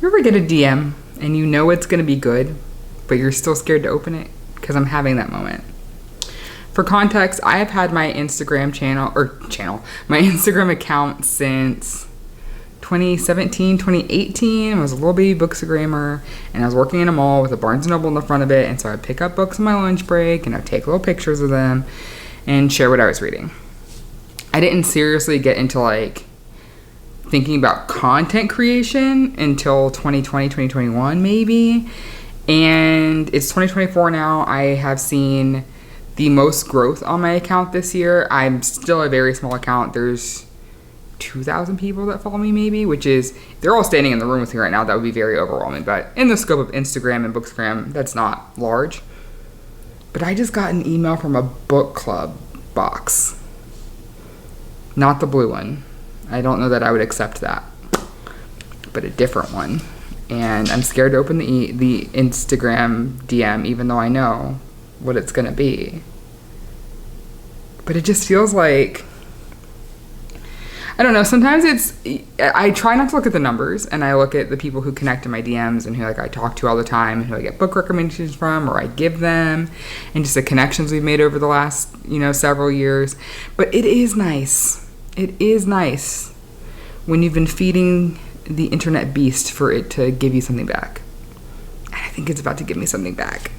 You ever get a DM and you know it's going to be good, but you're still scared to open it? Because I'm having that moment. For context, I have had my Instagram my Instagram account since 2017, 2018. I was a little baby bookstagrammer, and I was working in a mall with a Barnes & Noble in the front of it, and so I'd pick up books on my lunch break, and I'd take little pictures of them and share what I was reading. I didn't seriously get into like thinking about content creation until 2020, 2021 maybe. And it's 2024 now. I have seen the most growth on my account this year. I'm still a very small account. There's 2,000 people that follow me maybe, which is, they're all standing in the room with me right now. That would be very overwhelming. But in the scope of Instagram and Bookstagram, that's not large. But I just got an email from a book club box. Not the blue one. I don't know that I would accept that. But a different one. And I'm scared to open the Instagram DM, even though I know what it's going to be. But it just feels like, I don't know, sometimes I try not to look at the numbers, and I look at the people who connect to my DMs and who like I talk to all the time and who I get book recommendations from or I give them, and just the connections we've made over the last, several years. But it is nice. It is nice when you've been feeding the internet beast for it to give you something back. And I think it's about to give me something back.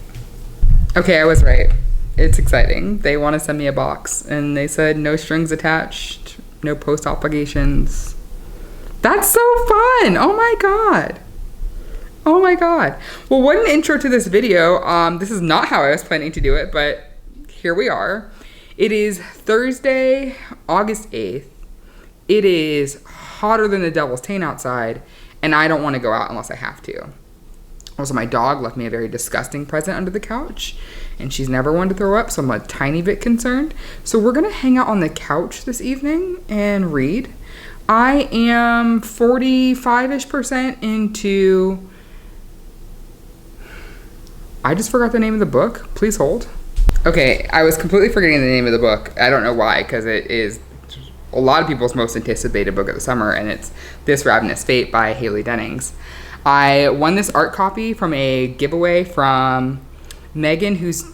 Okay, I was right. It's exciting. They want to send me a box, and they said no strings attached, no post obligations. That's so fun. Oh my God. Oh my God. Well, what an intro to this video. This is not how I was planning to do it, but here we are. It is Thursday, August 8th. It is hotter than the devil's taint outside, and I don't want to go out unless I have to. Also, my dog left me a very disgusting present under the couch, and she's never one to throw up, so I'm a tiny bit concerned. So we're going to hang out on the couch this evening and read. I am 45-ish% into... I just forgot the name of the book. Please hold. Okay, I was completely forgetting the name of the book. I don't know why, because it is a lot of people's most anticipated book of the summer, and it's This Ravenous Fate by Haley Dennings. I won this art copy from a giveaway from Megan, whose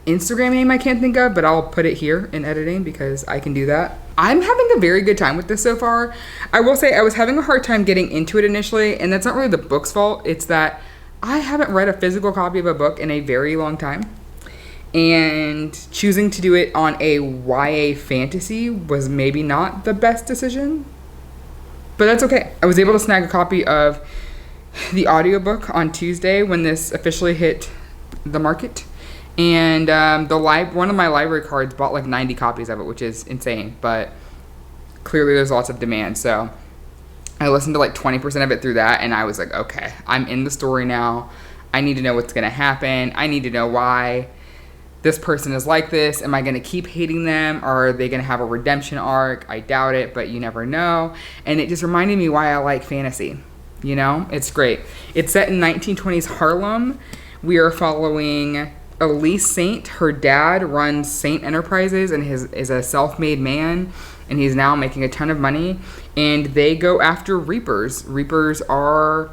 Instagram name I can't think of, but I'll put it here in editing because I can do that. I'm having a very good time with this so far. I will say I was having a hard time getting into it initially, and that's not really the book's fault. It's that I haven't read a physical copy of a book in a very long time. And choosing to do it on a YA fantasy was maybe not the best decision. But that's okay. I was able to snag a copy of the audiobook on Tuesday when this officially hit the market. And one of my library cards bought like 90 copies of it, which is insane. But clearly there's lots of demand. So I listened to like 20% of it through that. And I was like, okay, I'm in the story now. I need to know what's going to happen. I need to know why this person is like this. Am I going to keep hating them? Or are they going to have a redemption arc? I doubt it, but you never know. And it just reminded me why I like fantasy. It's great. It's set in 1920s Harlem. We are following Elise Saint. Her dad runs Saint Enterprises and is a self-made man. And he's now making a ton of money. And they go after reapers. Reapers are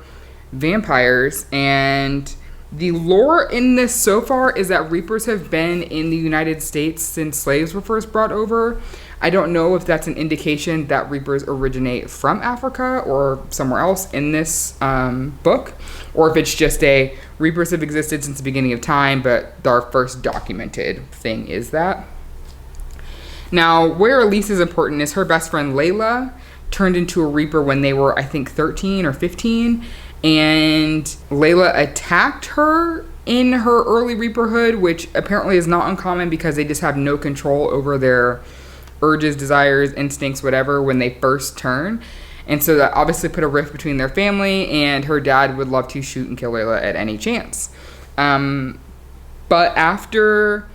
vampires, and the lore in this so far is that reapers have been in the United States since slaves were first brought over. I don't know if that's an indication that reapers originate from Africa or somewhere else in this book, or if it's just reapers have existed since the beginning of time, but our first documented thing is that. Now, where Elise is important is her best friend Layla turned into a reaper when they were, I think, 13 or 15, and Layla attacked her in her early reaperhood, which apparently is not uncommon because they just have no control over their urges, desires, instincts, whatever, when they first turn. And so that obviously put a rift between their family, and her dad would love to shoot and kill Layla at any chance. But after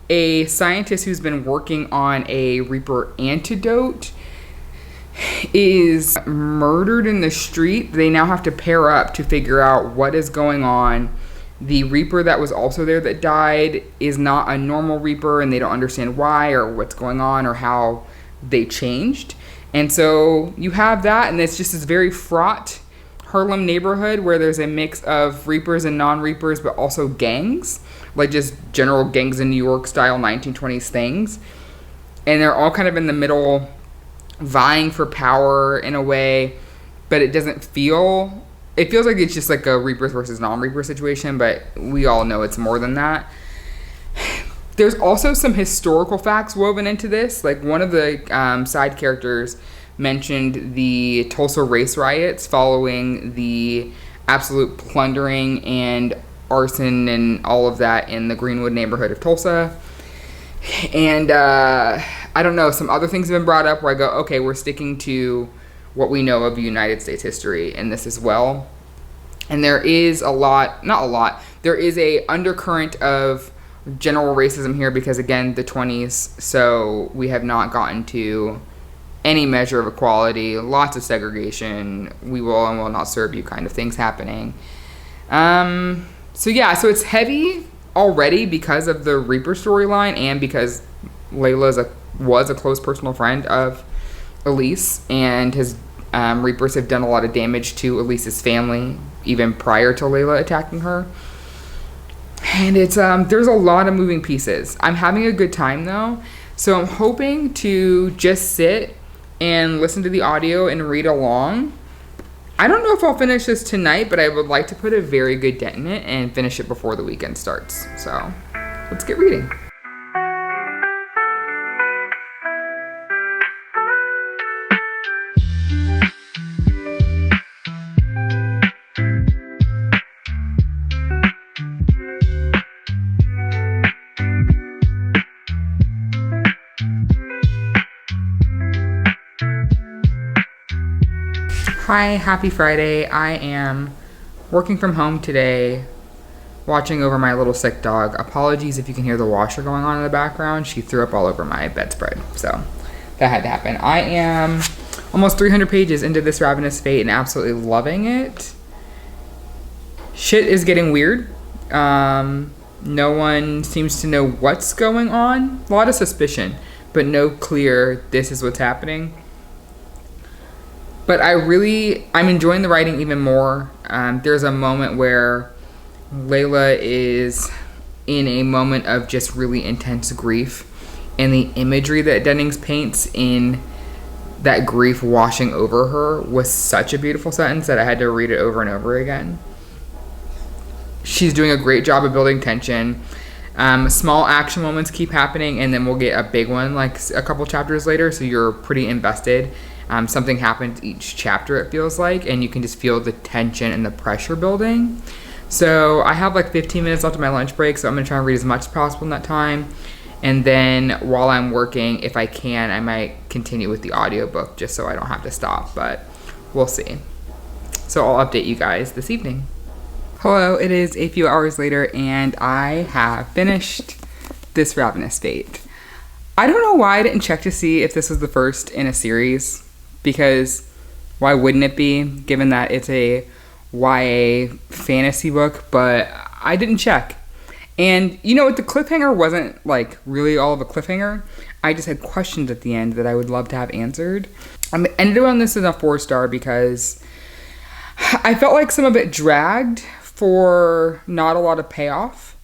a scientist who's been working on a reaper antidote is murdered in the street, they now have to pair up to figure out what is going on. The reaper that was also there that died is not a normal reaper, and they don't understand why or what's going on or how they changed. And so you have that, and it's just this very fraught Harlem neighborhood where there's a mix of Reapers and non-Reapers, but also gangs, like just general gangs in New York style 1920s things. And they're all kind of in the middle, vying for power in a way, but it doesn't feel... It feels like it's just like a Reapers versus non-Reaper situation, but we all know it's more than that. There's also some historical facts woven into this. Like one of the side characters mentioned the Tulsa race riots following the absolute plundering and arson and all of that in the Greenwood neighborhood of Tulsa. And I don't know, some other things have been brought up where I go, okay, we're sticking to what we know of United States history in this as well. And there is there is a undercurrent of general racism here because, again, the 20s, so we have not gotten to any measure of equality, lots of segregation, we will and will not serve you kind of things happening. So it's heavy already because of the Reaper storyline and because Layla was a close personal friend of Elise, and his Reapers have done a lot of damage to Elise's family even prior to Layla attacking her. And it's there's a lot of moving pieces. I'm having a good time though, so I'm hoping to just sit and listen to the audio and read along. I don't know if I'll finish this tonight, but I would like to put a very good dent in it and finish it before the weekend starts. So let's get reading. Hi, happy Friday. I am working from home today, watching over my little sick dog. Apologies if you can hear the washer going on in the background. She threw up all over my bedspread, so that had to happen. I am almost 300 pages into this Ravenous Fate and absolutely loving it. Shit is getting weird. No one seems to know what's going on. A lot of suspicion, but no clear this is what's happening. But I'm enjoying the writing even more. There's a moment where Layla is in a moment of just really intense grief, and the imagery that Dennings paints in that grief washing over her was such a beautiful sentence that I had to read it over and over again. She's doing a great job of building tension. Small action moments keep happening, and then we'll get a big one like a couple chapters later, so you're pretty invested. Something happens each chapter, it feels like, and you can just feel the tension and the pressure building. So I have like 15 minutes left of my lunch break, so I'm going to try and read as much as possible in that time. And then while I'm working, if I can, I might continue with the audiobook just so I don't have to stop, but we'll see. So I'll update you guys this evening. Hello, it is a few hours later, and I have finished this Ravenous Fate. I don't know why I didn't check to see if this was the first in a series, because why wouldn't it be, given that it's a YA fantasy book, but I didn't check. And you know what, the cliffhanger wasn't like really all of a cliffhanger. I just had questions at the end that I would love to have answered. I ended on this as a 4-star because I felt like some of it dragged for not a lot of payoff.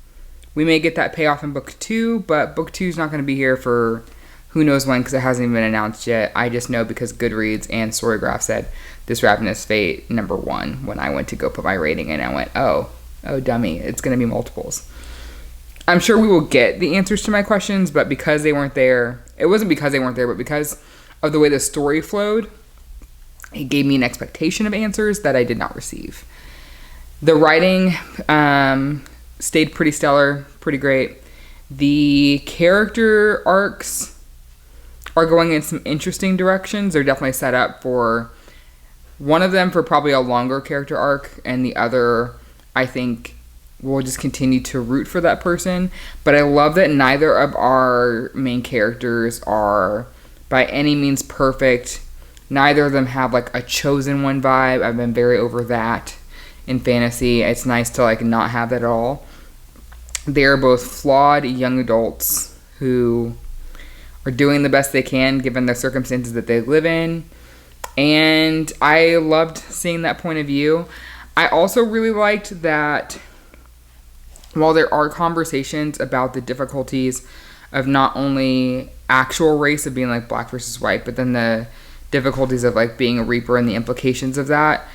We may get that payoff in book 2, but book 2 is not going to be here for who knows when, because it hasn't even been announced yet. I just know because Goodreads and Storygraph said this Ravenous Fate #1 when I went to go put my rating in. I went, oh dummy, it's going to be multiples. I'm sure we will get the answers to my questions, but because they weren't there, it wasn't because they weren't there, but because of the way the story flowed, it gave me an expectation of answers that I did not receive. The writing stayed pretty stellar, pretty great. The character arcs are going in some interesting directions. They're definitely set up for one of them for probably a longer character arc, and the other, I think, we'll just continue to root for that person. But I love that neither of our main characters are by any means perfect. Neither of them have like a chosen one vibe. I've been very over that in fantasy. It's nice to like not have that at all. They're both flawed young adults who are doing the best they can given the circumstances that they live in. And I loved seeing that point of view. I also really liked that while there are conversations about the difficulties of not only actual race of being like black versus white, but then the difficulties of like being a Reaper and the implications of that,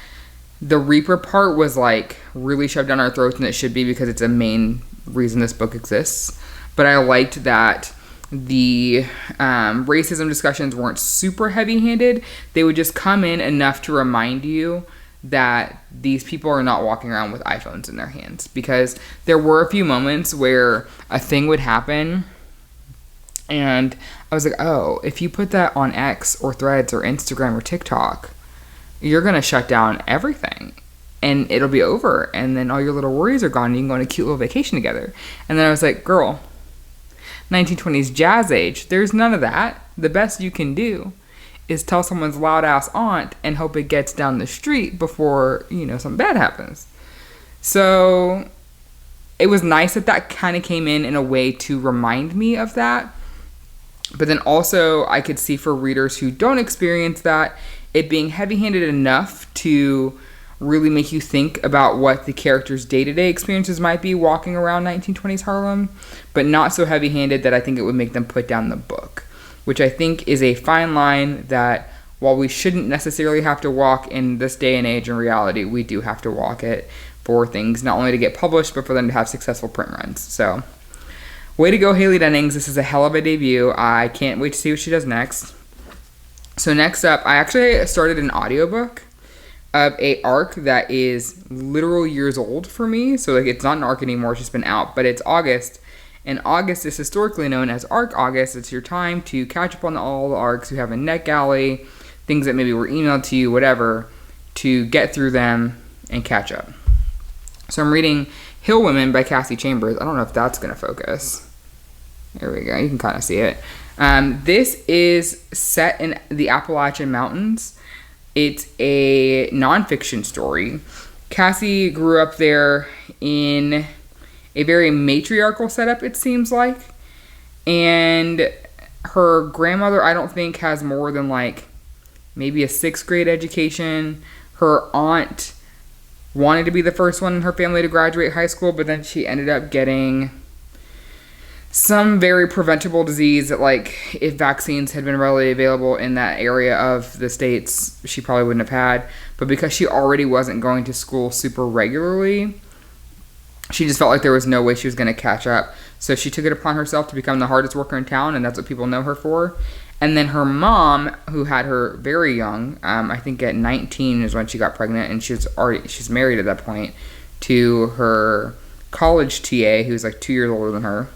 the Reaper part was like really shoved down our throats, and it should be because it's a main reason this book exists. But I liked that the racism discussions weren't super heavy-handed. They would just come in enough to remind you that these people are not walking around with iPhones in their hands, because there were a few moments where a thing would happen and I was like, oh, if you put that on X or Threads or Instagram or TikTok, you're going to shut down everything and it'll be over, and then all your little worries are gone and you can go on a cute little vacation together. And then I was like, girl, 1920s jazz age, there's none of that. The best you can do is tell someone's loud ass aunt and hope it gets down the street before, something bad happens. So it was nice that kind of came in a way to remind me of that. But then also I could see for readers who don't experience that, it being heavy-handed enough to really make you think about what the characters' day-to-day experiences might be walking around 1920s Harlem, but not so heavy-handed that I think it would make them put down the book, which I think is a fine line that while we shouldn't necessarily have to walk in this day and age in reality, we do have to walk it for things not only to get published, but for them to have successful print runs. So, way to go, Haley Dennings. This is a hell of a debut. I can't wait to see what she does next. So next up, I actually started an audiobook of a arc that is literal years old for me. So it's not an arc anymore, it's just been out, but it's August. And August is historically known as Arc August. It's your time to catch up on all the arcs you have in NetGalley, things that maybe were emailed to you, whatever, to get through them and catch up. So I'm reading Hill Women by Cassie Chambers. I don't know if that's going to focus. There we go. You can kind of see it. This is set in the Appalachian Mountains. It's a nonfiction story. Cassie grew up there in a very matriarchal setup, it seems like. And her grandmother, I don't think, has more than maybe a 6th grade education. Her aunt wanted to be the first one in her family to graduate high school, but then she ended up getting some very preventable disease that, if vaccines had been readily available in that area of the States, she probably wouldn't have had. But because she already wasn't going to school super regularly, she just felt like there was no way she was going to catch up. So she took it upon herself to become the hardest worker in town, and that's what people know her for. And then her mom, who had her very young, I think at 19 is when she got pregnant, and she's married at that point to her college TA, who's 2 years older than her.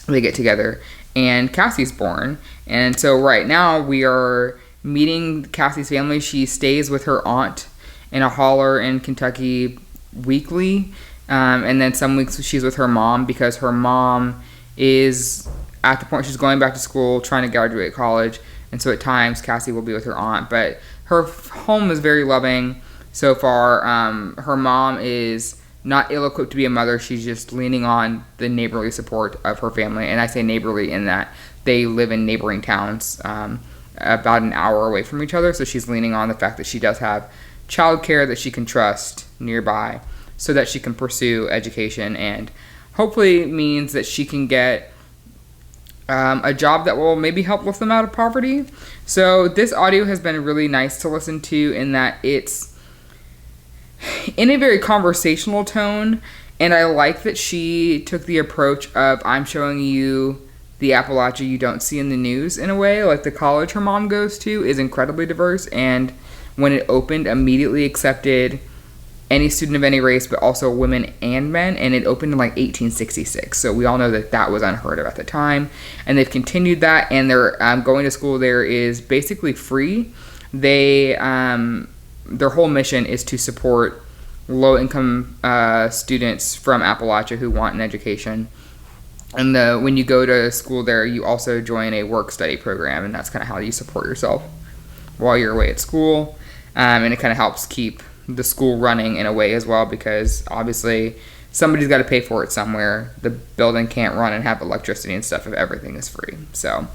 They get together, and Cassie's born. And so right now we are meeting Cassie's family. She stays with her aunt in a holler in Kentucky weekly, and then some weeks she's with her mom because her mom is at the point she's going back to school, trying to graduate college, and so at times Cassie will be with her aunt. But her home is very loving so far. Her mom is not ill-equipped to be a mother. She's just leaning on the neighborly support of her family. And I say neighborly in that they live in neighboring towns about an hour away from each other. So she's leaning on the fact that she does have childcare that she can trust nearby so that she can pursue education, and hopefully means that she can get a job that will maybe help lift them out of poverty. So this audio has been really nice to listen to in that it's in a very conversational tone, and I like that she took the approach of, I'm showing you the Appalachia you don't see in the news in a way. The college her mom goes to is incredibly diverse, and when it opened, immediately accepted any student of any race, but also women and men, and it opened in 1866. So we all know that was unheard of at the time, and they've continued that, and they're going to school there is basically free. Their whole mission is to support low-income students from Appalachia who want an education. And when you go to school there, you also join a work-study program, and that's kind of how you support yourself while you're away at school. And it kind of helps keep the school running in a way as well, because obviously somebody's got to pay for it somewhere. The building can't run and have electricity and stuff if everything is free. So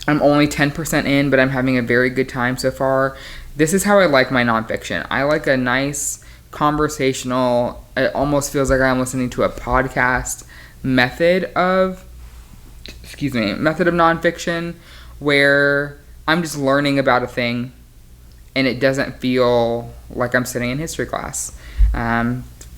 I'm only 10% in, but I'm having a very good time so far. This is how I like my nonfiction. I like a nice conversational, it almost feels like I'm listening to a podcast method of nonfiction, where I'm just learning about a thing and it doesn't feel like I'm sitting in history class.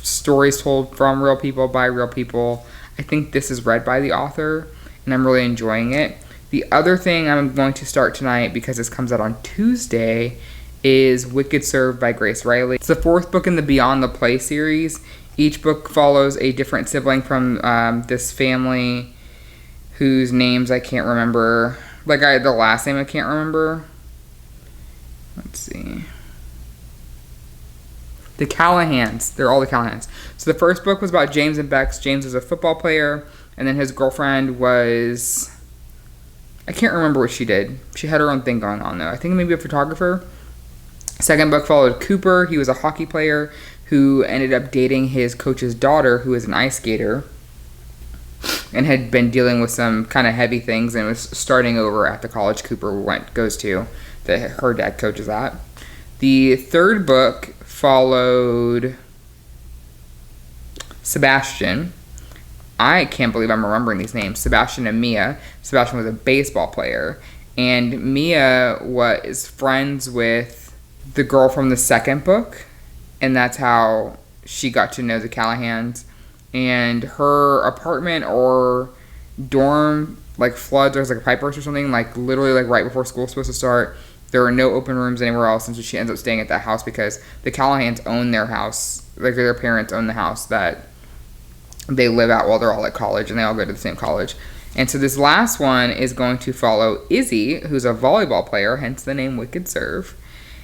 Stories told from real people by real people. I think this is read by the author and I'm really enjoying it. The other thing I'm going to start tonight, because this comes out on Tuesday, is Wicked Served by Grace Riley. It's the 4th book in the Beyond the Play series. Each book follows a different sibling from this family whose names I can't remember. The last name I can't remember. Let's see. The Callahans. They're all the Callahans. So the first book was about James and Bex. James was a football player, and then his girlfriend was... I can't remember what she did. She had her own thing going on, though. I think maybe a photographer. Second book followed Cooper. He was a hockey player who ended up dating his coach's daughter, who is an ice skater, and had been dealing with some kind of heavy things and was starting over at the college Cooper goes to, that her dad coaches at. The third book followed Sebastian. I can't believe I'm remembering these names. Sebastian and Mia. Sebastian was a baseball player, and Mia was friends with the girl from the second book, and that's how she got to know the Callahans. And her apartment or dorm floods, or was a pipe burst or something, literally right before school's supposed to start. There are no open rooms anywhere else, and so she ends up staying at that house because the Callahans own their house. Their parents own the house that they live at while they're all at college, and they all go to the same college. And so this last one is going to follow Izzy, who's a volleyball player, hence the name Wicked Serve.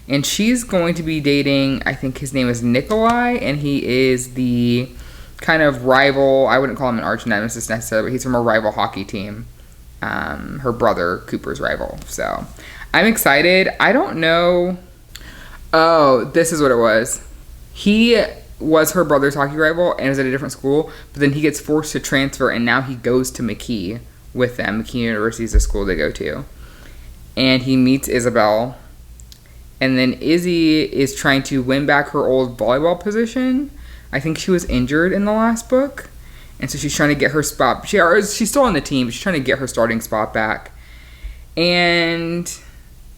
And she's going to be dating, I think his name is Nikolai, and he is the kind of rival, I wouldn't call him an arch nemesis necessarily, but he's from a rival hockey team. Her brother, Cooper's rival. So I'm excited. I don't know. Oh, this is what it was. He was her brother's hockey rival and is at a different school, but then he gets forced to transfer, and now he goes to McKee with them. McKee University is the school they go to. And he meets Isabel. And then Izzy is trying to win back her old volleyball position. I think she was injured in the last book. And so she's trying to get her spot. She's still on the team, but she's trying to get her starting spot back. And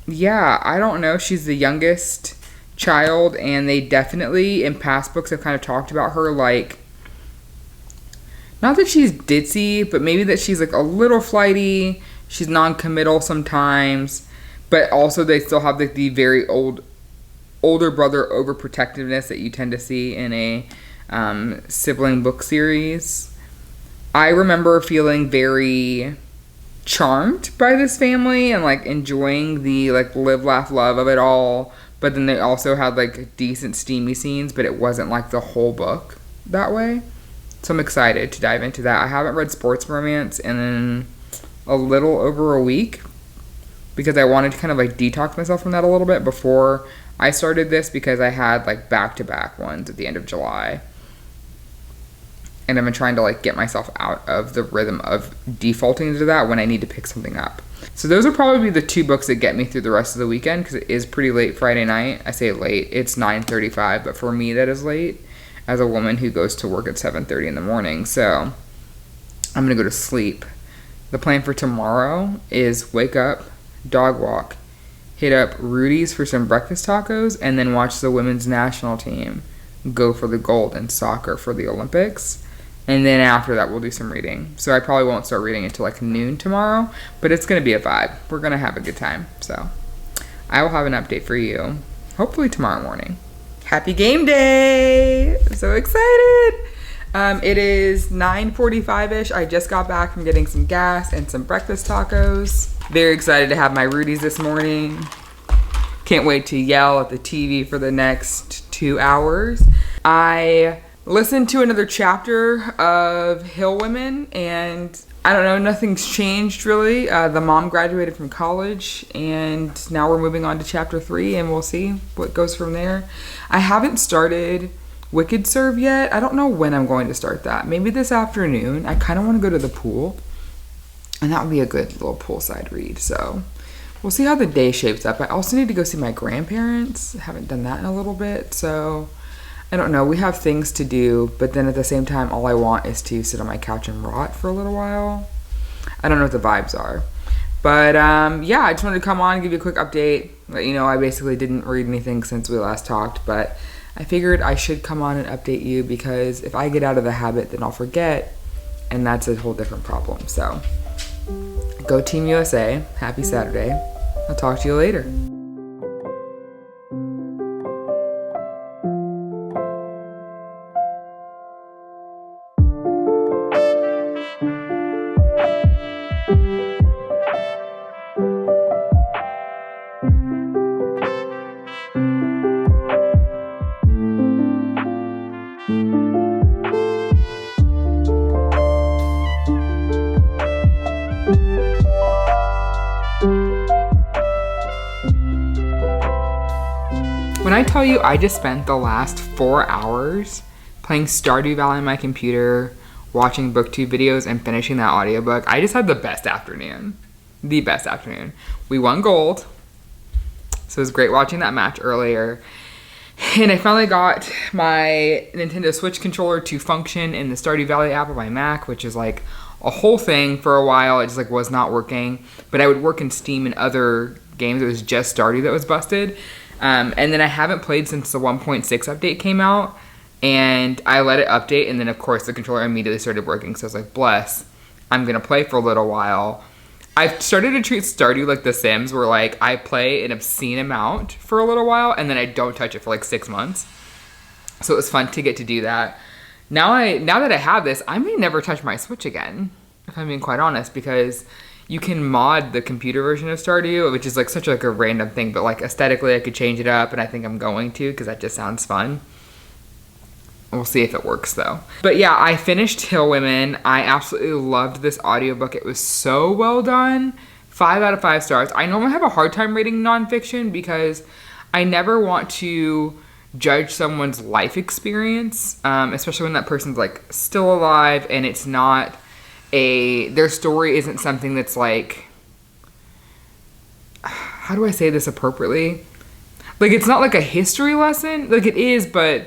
yeah, I don't know. She's the youngest child, and they definitely in past books have kind of talked about her not that she's ditzy, but maybe that she's a little flighty. She's non-committal sometimes, but also they still have the very older brother overprotectiveness that you tend to see in a sibling book series. I remember feeling very charmed by this family and enjoying the live, laugh, love of it all. But then they also had decent steamy scenes, but it wasn't the whole book that way. So I'm excited to dive into that. I haven't read sports romance in a little over a week because I wanted to kind of detox myself from that a little bit before I started this, because I had back-to-back ones at the end of July. And I've been trying to get myself out of the rhythm of defaulting into that when I need to pick something up. So those will probably be the 2 books that get me through the rest of the weekend, because it is pretty late Friday night. I say late, it's 9:35, but for me that is late as a woman who goes to work at 7:30 in the morning. So I'm going to go to sleep. The plan for tomorrow is wake up, dog walk, hit up Rudy's for some breakfast tacos, and then watch the women's national team go for the gold in soccer for the Olympics. And then after that, we'll do some reading. So I probably won't start reading until noon tomorrow, but it's going to be a vibe. We're going to have a good time. So I will have an update for you, hopefully tomorrow morning. Happy game day! I'm so excited! It is 9:45-ish. I just got back from getting some gas and some breakfast tacos. Very excited to have my Rudy's this morning. Can't wait to yell at the TV for the next 2 hours. I listened to another chapter of Hill Women, and I don't know, nothing's changed really. The mom graduated from college, and now we're moving on to chapter 3, and we'll see what goes from there. I haven't started Wicked Serve yet. I don't know when I'm going to start that. Maybe this afternoon. I kind of want to go to the pool. And that would be a good little poolside read. So we'll see how the day shapes up. I also need to go see my grandparents. I haven't done that in a little bit. So I don't know. We have things to do, but then at the same time, all I want is to sit on my couch and rot for a little while. I don't know what the vibes are. But yeah, I just wanted to come on and give you a quick update. Let you know I basically didn't read anything since we last talked, but I figured I should come on and update you because if I get out of the habit, then I'll forget, and that's a whole different problem. So go Team USA. Happy Saturday. I'll talk to you later. When I tell you I just spent the last 4 hours playing Stardew Valley on my computer, watching booktube videos, and finishing that audiobook, I just had the best afternoon. The best afternoon. We won gold, so it was great watching that match earlier. And I finally got my Nintendo Switch controller to function in the Stardew Valley app on my Mac, which is like a whole thing for a while. It just like was not working, but I would work in Steam and other games. It was just Stardew that was busted. And then I haven't played since the 1.6 update came out, and I let it update, and then of course the controller immediately started working. So I was like, bless, I'm gonna play for a little while. I've started to treat Stardew like The Sims, where like I play an obscene amount for a little while and then I don't touch it for like 6 months. So it was fun to get to do that. Now that I have this, I may never touch my Switch again, if I'm being quite honest, because you can mod the computer version of Stardew, which is like such like a random thing, but like aesthetically I could change it up, and I think I'm going to because that just sounds fun. We'll see if it works though. But yeah, I finished Hill Women. I absolutely loved this audiobook. It was so well done. 5 out of 5 stars. I normally have a hard time reading nonfiction because I never want to judge someone's life experience, especially when that person's like still alive and it's not their story isn't something that's like, how do I say this appropriately? Like, it's not like a history lesson. Like, it is, but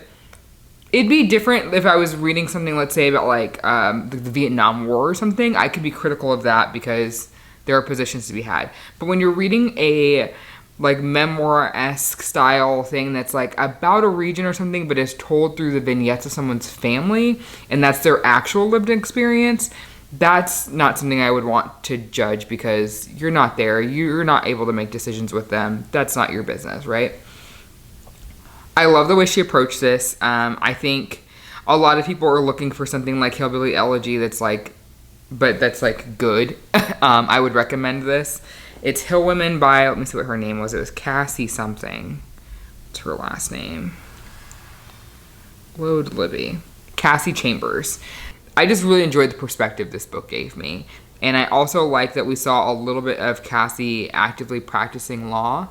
it'd be different if I was reading something, let's say, about like the Vietnam War or something. I could be critical of that because there are positions to be had. But when you're reading a like memoir-esque style thing that's like about a region or something, but is told through the vignettes of someone's family, and that's their actual lived experience, that's not something I would want to judge because you're not there. You're not able to make decisions with them. That's not your business, right? I love the way she approached this. I think a lot of people are looking for something like Hillbilly Elegy that's like, but that's like good. I would recommend this. It's Hill Women by, let me see what her name was. It was Cassie something. What's her last name? Load Libby. Cassie Chambers. I just really enjoyed the perspective this book gave me. And I also like that we saw a little bit of Cassie actively practicing law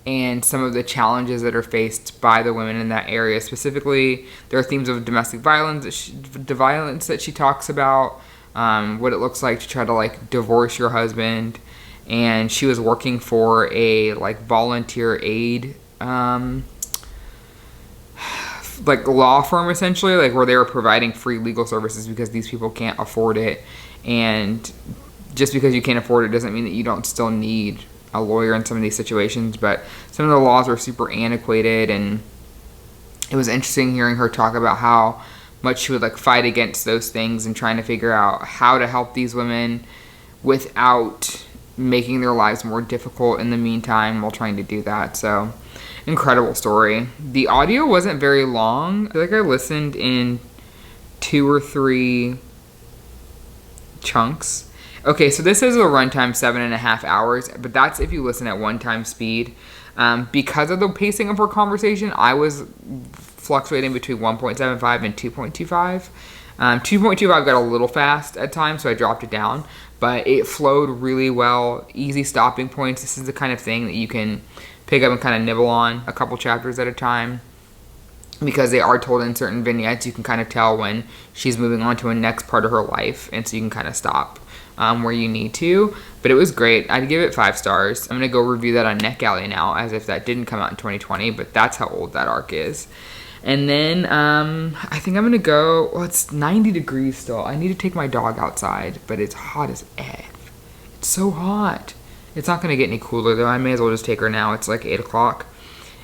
and some of the challenges that are faced by the women in that area. Specifically, there are themes of domestic violence that she talks about, what it looks like to try to like divorce your husband. And she was working for a like volunteer aid like law firm, essentially, like where they were providing free legal services because these people can't afford it. And just because you can't afford it doesn't mean that you don't still need a lawyer in some of these situations. But some of the laws are super antiquated, and it was interesting hearing her talk about how much she would like fight against those things and trying to figure out how to help these women without making their lives more difficult in the meantime while trying to do that. So incredible story. The audio wasn't very long. I feel like I listened in 2 or 3 chunks. Okay, so this is a runtime 7.5 hours, but that's if you listen at 1x speed. Because of the pacing of her conversation, I was fluctuating between 1.75 and 2.25. 2.25 got a little fast at times, so I dropped it down, but it flowed really well. Easy stopping points. This is the kind of thing that you can pick up and kind of nibble on a couple chapters at a time because they are told in certain vignettes. You can kind of tell when she's moving on to a next part of her life, and so you can kind of stop where you need to. But it was great. I'd give it 5 stars. I'm going to go review that on NetGalley now, as if that didn't come out in 2020, but that's how old that arc is. And then I think I'm going to go, well, it's 90 degrees still. I need to take my dog outside, but it's hot as F. It's so hot. It's not going to get any cooler, though. I may as well just take her now. It's like 8 o'clock.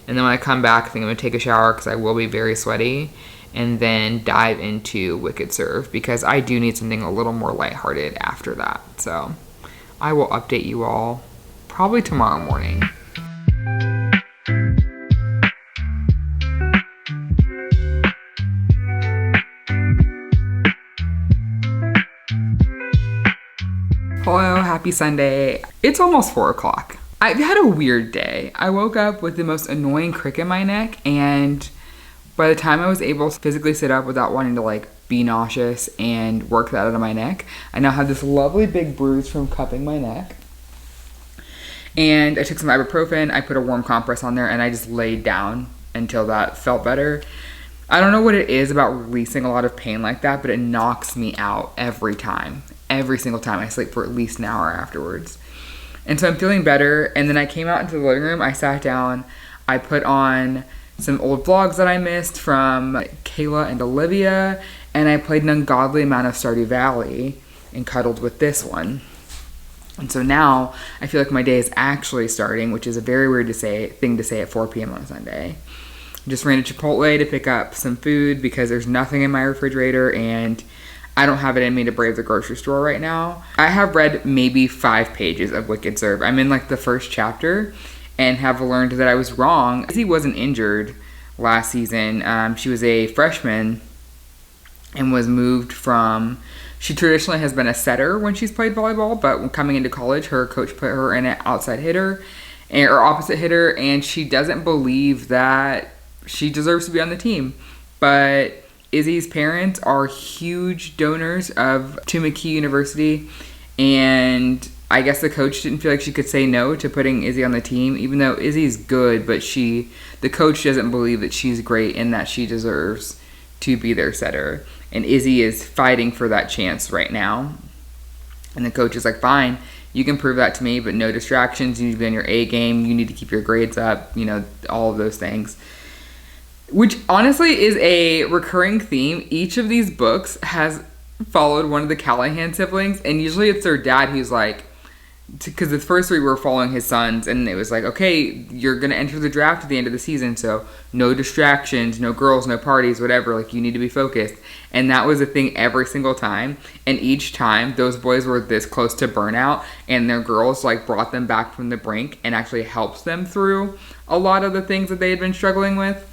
And then when I come back, I think I'm going to take a shower because I will be very sweaty. And then dive into Wicked Serve because I do need something a little more lighthearted after that. So I will update you all probably tomorrow morning. Hello, happy Sunday. It's almost 4 o'clock. I've had a weird day. I woke up with the most annoying crick in my neck, and by the time I was able to physically sit up without wanting to like be nauseous and work that out of my neck, I now have this lovely big bruise from cupping my neck. And I took some ibuprofen, I put a warm compress on there, and I just laid down until that felt better. I don't know what it is about releasing a lot of pain like that, but it knocks me out every time. Every single time. I sleep for at least an hour afterwards. And so I'm feeling better. And then I came out into the living room. I sat down. I put on some old vlogs that I missed from Kayla and Olivia. And I played an ungodly amount of Stardew Valley and cuddled with this one. And so now I feel like my day is actually starting, which is a very weird thing to say at 4 p.m. on a Sunday. I just ran to Chipotle to pick up some food because there's nothing in my refrigerator and I don't have it in me to brave the grocery store right now. I have read maybe 5 pages of Wicked Serve. I'm in like the first chapter and have learned that I was wrong. Izzy wasn't injured last season. She was a freshman and was moved from, she traditionally has been a setter when she's played volleyball, but when coming into college, her coach put her in an outside hitter or opposite hitter, and she doesn't believe that she deserves to be on the team. But Izzy's parents are huge donors to McKee University, and I guess the coach didn't feel like she could say no to putting Izzy on the team, even though Izzy's good, but the coach doesn't believe that she's great and that she deserves to be their setter. And Izzy is fighting for that chance right now. And the coach is like, fine, you can prove that to me, but no distractions. You need to be on your A game. You need to keep your grades up, all of those things. Which honestly is a recurring theme. Each of these books has followed one of the Callahan siblings, and usually it's their dad who's like, because the first 3 were following his sons, and it was like, okay, you're going to enter the draft at the end of the season, so no distractions, no girls, no parties, whatever, like you need to be focused. And that was a thing every single time, and each time those boys were this close to burnout, and their girls like brought them back from the brink and actually helped them through a lot of the things that they had been struggling with.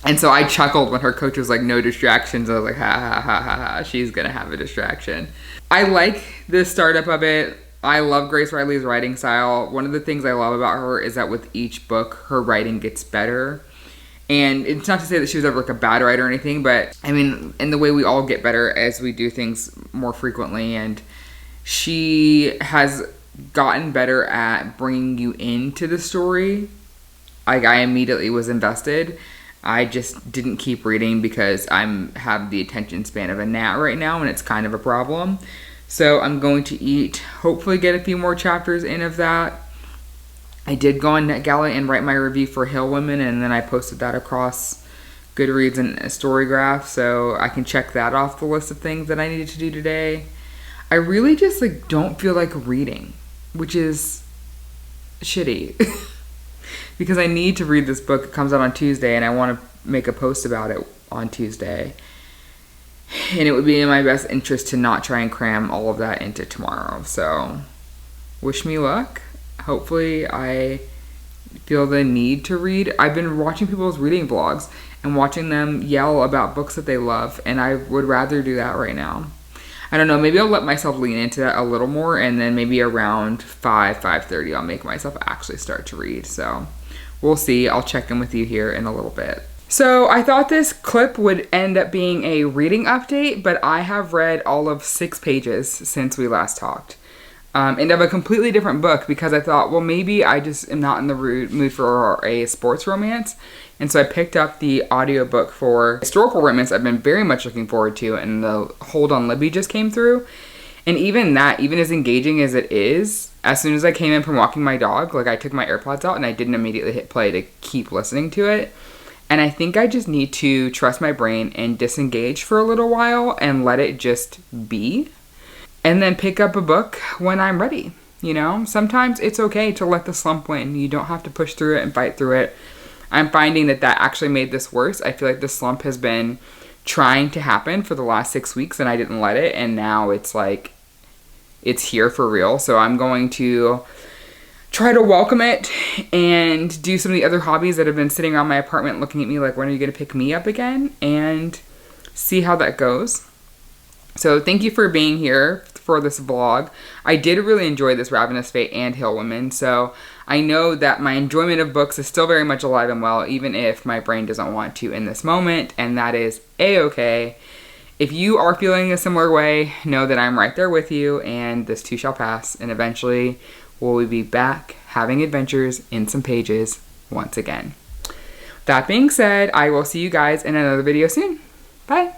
And so I chuckled when her coach was like, no distractions. I was like, ha, ha, ha, ha, ha. She's going to have a distraction. I like the startup of it. I love Grace Riley's writing style. One of the things I love about her is that with each book, her writing gets better. And it's not to say that she was ever like a bad writer or anything, but I mean, in the way we all get better as we do things more frequently. And she has gotten better at bringing you into the story. Like I immediately was invested. I just didn't keep reading because I have the attention span of a gnat right now, and it's kind of a problem. So I'm going to hopefully get a few more chapters in of that. I did go on NetGalley and write my review for Hill Women, and then I posted that across Goodreads and Storygraph, so I can check that off the list of things that I needed to do today. I really just don't feel like reading, which is shitty. Because I need to read this book. It comes out on Tuesday, and I want to make a post about it on Tuesday. And it would be in my best interest to not try and cram all of that into tomorrow. So, wish me luck. Hopefully, I feel the need to read. I've been watching people's reading vlogs and watching them yell about books that they love, and I would rather do that right now. I don't know, maybe I'll let myself lean into that a little more, and then maybe around 5:30, I'll make myself actually start to read. So we'll see. I'll check in with you here in a little bit. So I thought this clip would end up being a reading update, but I have read all of 6 pages since we last talked. And of a completely different book, because I thought, well, maybe I just am not in the mood for a sports romance. And so I picked up the audiobook for historical romance I've been very much looking forward to, and the Hold on Libby just came through. And even that, even as engaging as it is, as soon as I came in from walking my dog, like I took my AirPods out and I didn't immediately hit play to keep listening to it. And I think I just need to trust my brain and disengage for a little while and let it just be. And then pick up a book when I'm ready. You know, sometimes it's okay to let the slump win. You don't have to push through it and fight through it. I'm finding that actually made this worse. I feel like the slump has been trying to happen for the last 6 weeks and I didn't let it. And now it's like, it's here for real. So I'm going to try to welcome it and do some of the other hobbies that have been sitting around my apartment looking at me like, when are you going to pick me up again? And see how that goes. So thank you for being here for this vlog. I did really enjoy this Ravenous Fate and Hill Women, so I know that my enjoyment of books is still very much alive and well, even if my brain doesn't want to in this moment, and that is a-okay. If you are feeling a similar way, know that I'm right there with you, and this too shall pass, and eventually we'll be back having adventures in some pages once again. That being said, I will see you guys in another video soon. Bye!